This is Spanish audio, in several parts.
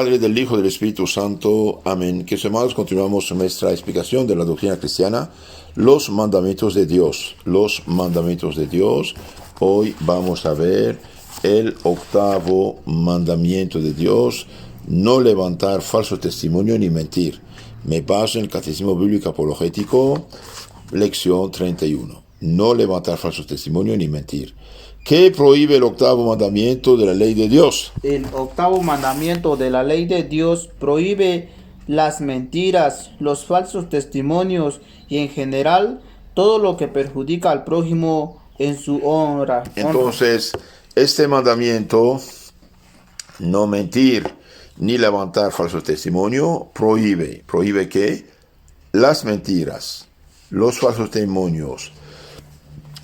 Padre, del Hijo, del Espíritu Santo. Amén. Que hermanos, continuamos nuestra explicación de la doctrina cristiana, los mandamientos de Dios. Los mandamientos de Dios. Hoy vamos a ver el octavo mandamiento de Dios: no levantar falso testimonio ni mentir. Me baso en el Catecismo Bíblico Apologético, lección 31. No levantar falso testimonio ni mentir. ¿Qué prohíbe el octavo mandamiento de la ley de Dios? El octavo mandamiento de la ley de Dios prohíbe las mentiras, los falsos testimonios y en general todo lo que perjudica al prójimo en su honra. Entonces, este mandamiento, no mentir ni levantar falso testimonio, prohíbe. ¿Prohíbe qué? Las mentiras, los falsos testimonios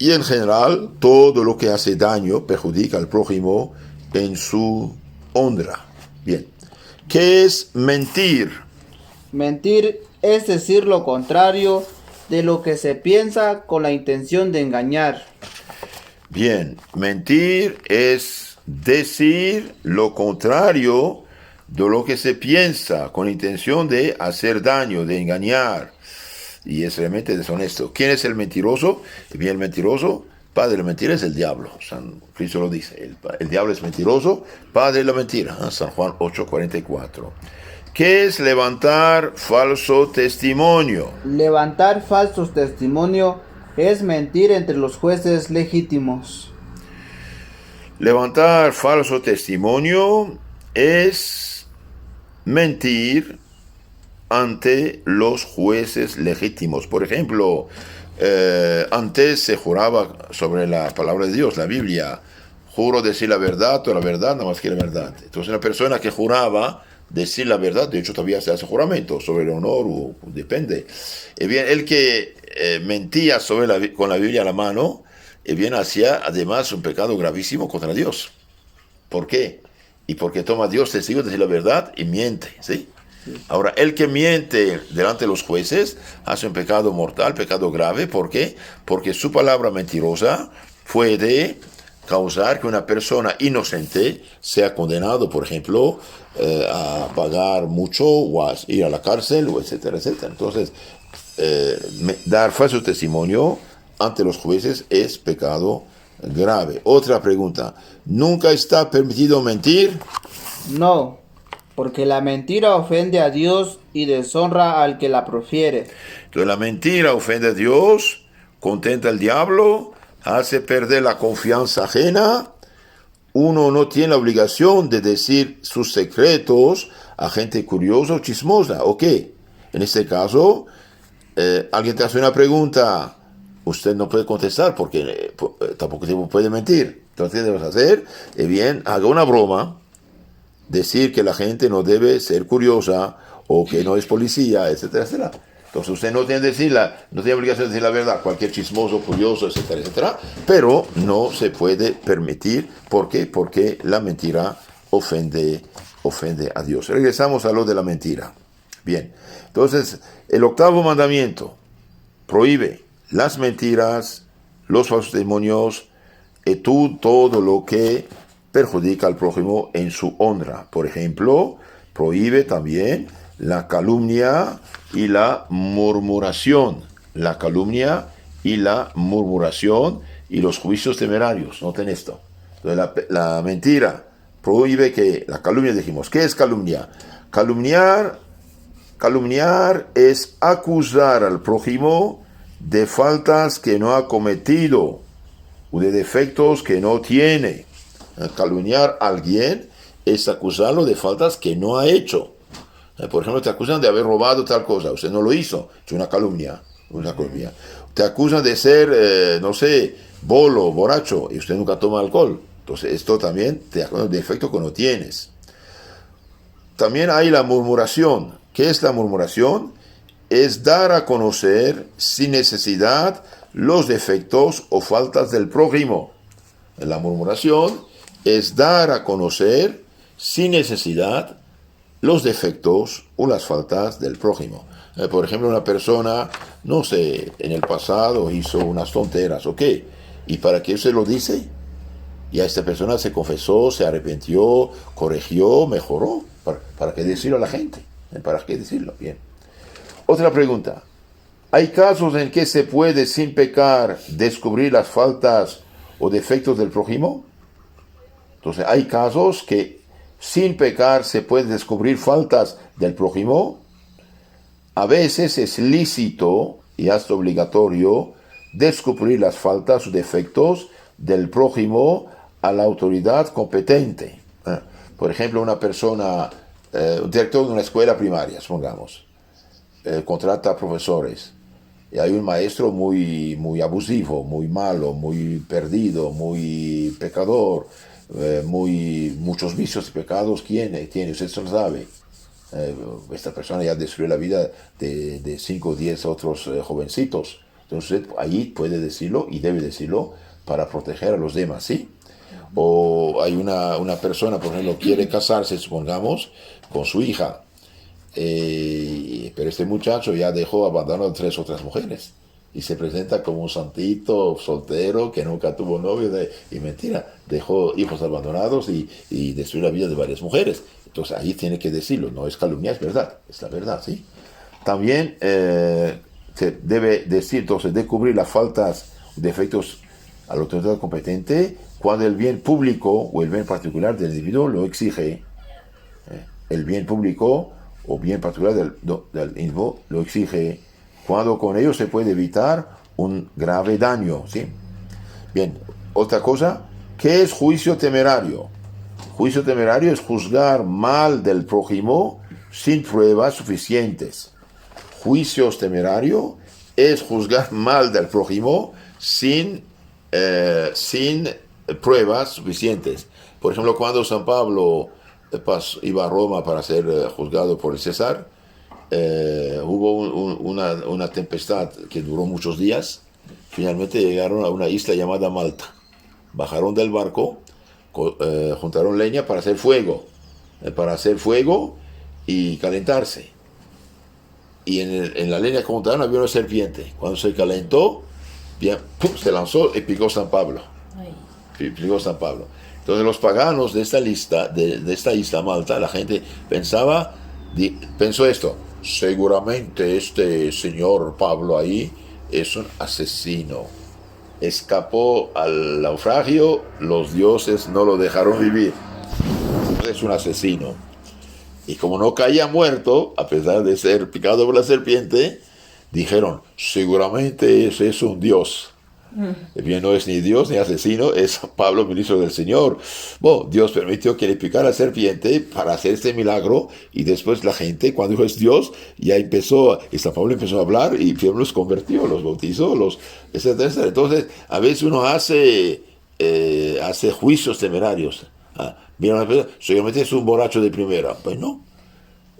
y en general todo lo que hace daño, perjudica al prójimo en su honra. Bien, ¿qué es mentir? Mentir es decir lo contrario de lo que se piensa con la intención de engañar. Bien, mentir es decir lo contrario de lo que se piensa con la intención de hacer daño, de engañar. Y es realmente deshonesto. ¿Quién es el mentiroso? Bien, el mentiroso, padre de la mentira, es el diablo. San Cristo lo dice. El diablo es mentiroso, padre de la mentira. San Juan 8:44. ¿Qué es levantar falso testimonio? Levantar falsos testimonios es mentir entre los jueces legítimos. Levantar falso testimonio es mentir ante los jueces legítimos. Por ejemplo, antes se juraba sobre la palabra de Dios, la Biblia: juro decir la verdad, toda la verdad, nada más que la verdad. Entonces una persona que juraba decir la verdad, de hecho todavía se hace juramento sobre el honor, o depende. Bien, el que mentía con la Biblia a la mano, bien, hacía además un pecado gravísimo contra Dios. ¿Por qué? Y porque toma a Dios testigo de decir la verdad y miente, ¿sí? Ahora, el que miente delante de los jueces hace un pecado mortal, pecado grave. ¿Por qué? Porque su palabra mentirosa puede causar que una persona inocente sea condenado, por ejemplo, a pagar mucho o a ir a la cárcel, o etcétera, etcétera. Entonces, dar falso testimonio ante los jueces es pecado grave. Otra pregunta: ¿nunca está permitido mentir? No, porque la mentira ofende a Dios y deshonra al que la profiere. Entonces la mentira ofende a Dios, contenta al diablo, hace perder la confianza ajena. Uno no tiene la obligación de decir sus secretos a gente curiosa o chismosa. ¿O qué? En este caso, alguien te hace una pregunta, usted no puede contestar porque tampoco puede mentir. Entonces, ¿qué debes hacer? Bien, haga una broma. Decir que la gente no debe ser curiosa o que no es policía, etcétera, etcétera. Entonces usted no tiene obligación de decir la verdad, cualquier chismoso, curioso, etcétera, etcétera, pero no se puede permitir. ¿Por qué? Porque la mentira ofende a Dios. Regresamos a lo de la mentira. Bien, entonces el octavo mandamiento prohíbe las mentiras, los falsos testimonios y todo lo que perjudica al prójimo en su honra. Por ejemplo, prohíbe también la calumnia y la murmuración. La calumnia y la murmuración y los juicios temerarios. Noten esto. Entonces, la mentira prohíbe que la calumnia, dijimos. ¿Qué es calumnia? Calumniar es acusar al prójimo de faltas que no ha cometido o de defectos que no tiene. Calumniar a alguien es acusarlo de faltas que no ha hecho. Por ejemplo, te acusan de haber robado tal cosa, usted no lo hizo, es una calumnia. Te acusan de ser, bolo, borracho, y usted nunca toma alcohol. Entonces esto también te acusa de defecto que no tienes. También hay la murmuración. ¿Qué es la murmuración? Es dar a conocer sin necesidad los defectos o faltas del prójimo. La murmuración es dar a conocer sin necesidad los defectos o las faltas del prójimo. Por ejemplo, una persona, en el pasado hizo unas tonteras, ¿ok? ¿Y para qué se lo dice? Ya esta persona se confesó, se arrepintió, corrigió, mejoró. ¿Para qué decirlo a la gente? ¿Para qué decirlo? Bien. Otra pregunta. ¿Hay casos en que se puede, sin pecar, descubrir las faltas o defectos del prójimo? Entonces, hay casos que sin pecar se puede descubrir faltas del prójimo. A veces es lícito y hasta obligatorio descubrir las faltas o defectos del prójimo a la autoridad competente. Por ejemplo, una persona, un director de una escuela primaria, supongamos, contrata profesores. Y hay un maestro muy abusivo, muy malo, muy perdido, muy pecador, muchos vicios y pecados tiene, usted se lo sabe. Esta persona ya destruyó la vida de 5 o 10 otros jovencitos. Entonces ahí puede decirlo y debe decirlo para proteger a los demás, ¿sí? O hay una persona, por ejemplo, quiere casarse, supongamos, con su hija. Pero este muchacho ya dejó abandonado 3 otras mujeres y se presenta como un santito soltero que nunca tuvo novio y mentira, dejó hijos abandonados y destruyó la vida de varias mujeres. Entonces ahí tiene que decirlo, no es calumnia, es verdad, es la verdad, ¿sí? También se debe decir, entonces, descubrir las faltas, defectos a la autoridad competente cuando el bien público o el bien particular del individuo lo exige. El bien público o bien particular del individuo lo exige, cuando con ello se puede evitar un grave daño, ¿sí? Bien, otra cosa, ¿qué es juicio temerario? Juicio temerario es juzgar mal del prójimo sin pruebas suficientes. Juicio temerario es juzgar mal del prójimo sin pruebas suficientes. Por ejemplo, cuando San Pablo iba a Roma para ser juzgado por el César, hubo una tempestad que duró muchos días. Finalmente llegaron a una isla llamada Malta. Bajaron del barco, juntaron leña para hacer fuego y calentarse. Y en la leña que juntaron había una serpiente. Cuando se calentó, bien, ¡pum!, se lanzó y picó San Pablo. Picó San Pablo. Entonces los paganos de esta isla Malta, la gente pensó esto: seguramente este señor Pablo ahí es un asesino. Escapó al naufragio, los dioses no lo dejaron vivir. Es un asesino. Y como no caía muerto, a pesar de ser picado por la serpiente, dijeron, seguramente ese es un dios. Bien, no es ni Dios ni asesino, es Pablo, ministro del Señor. Bueno, Dios permitió que le picara la serpiente para hacer este milagro, y después la gente, cuando dijo es Dios, ya San Pablo empezó a hablar y los convirtió, los bautizó, etcétera. Entonces, a veces uno hace juicios temerarios. Mira, una persona, seguramente es un borracho de primera. Pues no.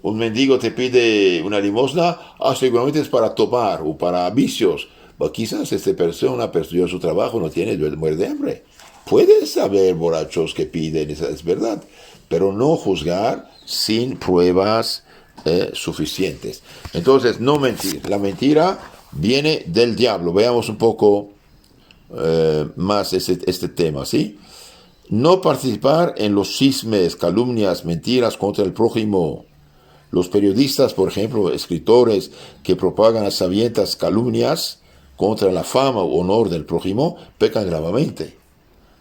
Un mendigo te pide una limosna, seguramente es para tomar o para vicios. Pues quizás esta persona perdió su trabajo, muere de hambre. Puedes haber borrachos que piden, es verdad, pero no juzgar sin pruebas suficientes. Entonces, no mentir. La mentira viene del diablo. Veamos un poco más este tema, ¿sí? No participar en los chismes, calumnias, mentiras contra el prójimo. Los periodistas, por ejemplo, escritores que propagan a sabiendas calumnias contra la fama o honor del prójimo, pecan gravemente.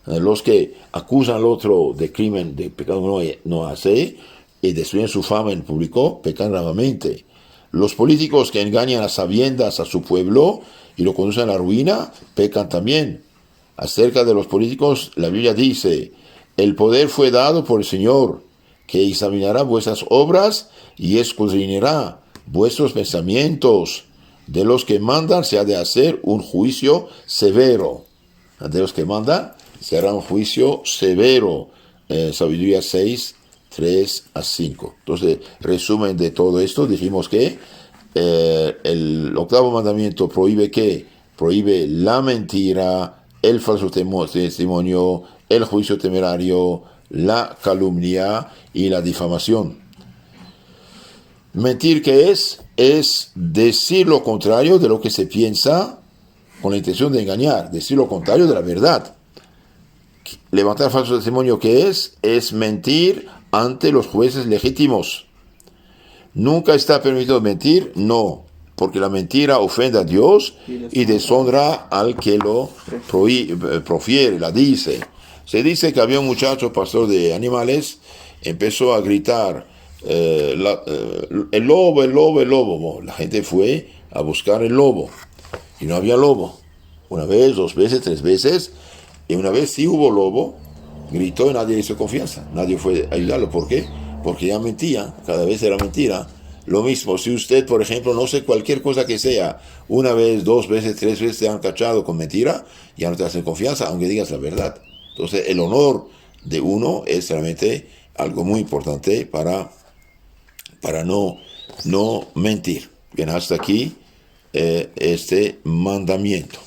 Los que acusan al otro de crimen, de pecado no hace, y destruyen su fama en público, pecan gravemente. Los políticos que engañan a sabiendas a su pueblo y lo conducen a la ruina, pecan también. Acerca de los políticos, la Biblia dice, el poder fue dado por el Señor, que examinará vuestras obras y escudriñará vuestros pensamientos. De los que mandan se ha de hacer un juicio severo. De los que mandan se hará un juicio severo. Sabiduría 6, 3 a 5. Entonces, resumen de todo esto, dijimos que el 8º mandamiento prohíbe ¿qué? Prohíbe la mentira, el falso testimonio, el juicio temerario, la calumnia y la difamación. Mentir, ¿qué es? Es decir lo contrario de lo que se piensa con la intención de engañar, decir lo contrario de la verdad. levantar falso testimonio, ¿qué es? Es mentir ante los jueces legítimos. ¿Nunca está permitido mentir? No, porque la mentira ofende a Dios y deshonra al que lo profiere, la dice. Se dice que había un muchacho pastor de animales, empezó a gritar, el lobo, el lobo, el lobo. Bueno, la gente fue a buscar el lobo y no había lobo. Una vez, dos veces, tres veces, y una vez sí hubo lobo, gritó y nadie le hizo confianza, nadie fue a ayudarlo. ¿Por qué? Porque ya mentía, cada vez era mentira. Lo mismo, si usted, por ejemplo, no sé, cualquier cosa que sea, una vez, dos veces, tres veces te han cachado con mentira, ya no te hacen confianza, aunque digas la verdad. Entonces, el honor de uno es realmente algo muy importante para no mentir. Bien, hasta aquí este mandamiento.